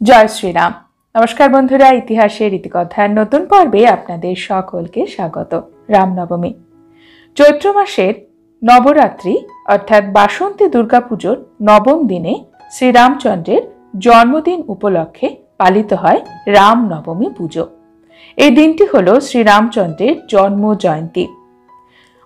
জয় শ্রীরাম। নমস্কার বন্ধুরা, ইতিহাসের ইতিকথার নতুন পর্বে আপনাদের সকলকে স্বাগত। রাম নবমী চৈত্র মাসের নবরাত্রি অর্থাৎ বাসন্তী দুর্গাপুজোর নবম দিনে শ্রীরামচন্দ্রের জন্মদিন উপলক্ষে পালিত হয় রাম নবমী পুজো। এই দিনটি হল শ্রীরামচন্দ্রের জন্ম জয়ন্তী।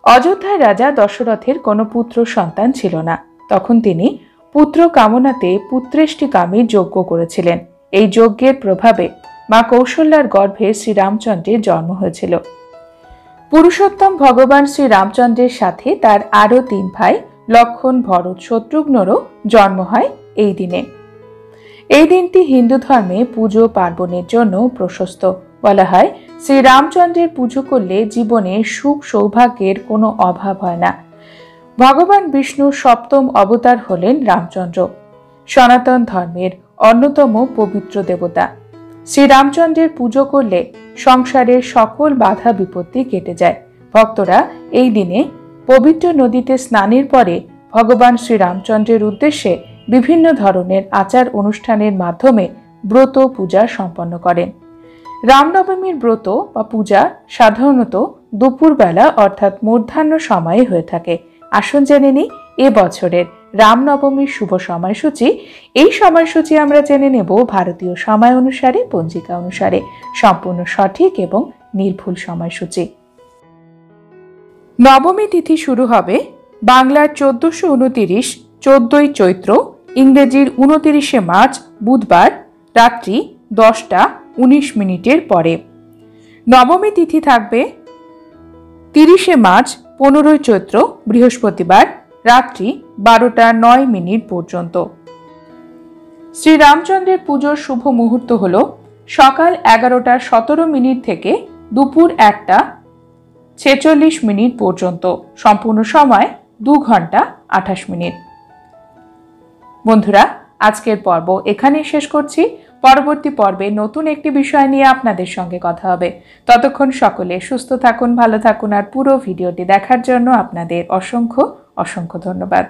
অযোধ্যায় রাজা দশরথের কোনো পুত্র সন্তান ছিল না। তখন তিনি পুত্র কামনাতে পুত্রেষ্টিকামী যজ্ঞ করেছিলেন। এই যজ্ঞের প্রভাবে মা কৌশল্যার গর্ভে শ্রীরামচন্দ্রের জন্ম হয়েছিল। পুরুষোত্তম ভগবান শ্রীরামচন্দ্রের সাথে তার আরও 3 ভাই লক্ষণ, ভরত, শত্রুঘ্নরও জন্ম হয় এই দিনে। এই দিনটি হিন্দু ধর্মে পুজো পার্বণের জন্য প্রশস্ত। বলা হয়, শ্রীরামচন্দ্রের পুজো করলে জীবনে সুখ সৌভাগ্যের কোনো অভাব হয় না। ভগবান বিষ্ণুর 7ম অবতার হলেন রামচন্দ্র, সনাতন ধর্মের অন্যতম পবিত্র দেবতা। শ্রীরামচন্দ্রের পুজো করলে সংসারের সকল বাধা বিপত্তি কেটে যায়। ভক্তরা এই দিনে পবিত্র নদীতে স্নানের পরে ভগবান শ্রীরামচন্দ্রের উদ্দেশ্যে বিভিন্ন ধরনের আচার অনুষ্ঠানের মাধ্যমে ব্রত পূজা সম্পন্ন করেন। রামনবমীর ব্রত বা পূজা সাধারণত দুপুরবেলা অর্থাৎ মধ্যাহ্ন সময়ে হয়ে থাকে। আসুন জেনে নিই এবছরের রামনবমীর শুভ সময়সূচি। এই সময়সূচি আমরা জেনে নেব ভারতীয় সময় অনুসারে, পঞ্জিকা অনুসারে, সম্পূর্ণ সঠিক এবং নির্ভুল সময়সূচি। নবমী তিথি শুরু হবে বাংলার 1429 14ই চৈত্র, ইংরেজির 29শে মার্চ বুধবার রাত্রি 10টা 19 মিনিটের পরে। নবমী তিথি থাকবে 30শে মার্চ 15ই চৈত্র বৃহস্পতিবার রাত্রি 12টা 9 মিনিট পর্যন্ত। শ্রীরামচন্দ্রের পুজোর শুভ মুহূর্ত হল সকাল 11টা 17 মিনিট থেকে দুপুর 1টা 46 মিনিট পর্যন্ত। সম্পূর্ণ সময় 2 ঘন্টা 28 মিনিট। বন্ধুরা, আজকের পর্ব এখানেই শেষ করছি। পরবর্তী পর্বে নতুন একটি বিষয় নিয়ে আপনাদের সঙ্গে কথা হবে। ততক্ষণ সকলে সুস্থ থাকুন, ভালো থাকুন, আর পুরো ভিডিওটি দেখার জন্য আপনাদের অসংখ্য অসংখ্য ধন্যবাদ।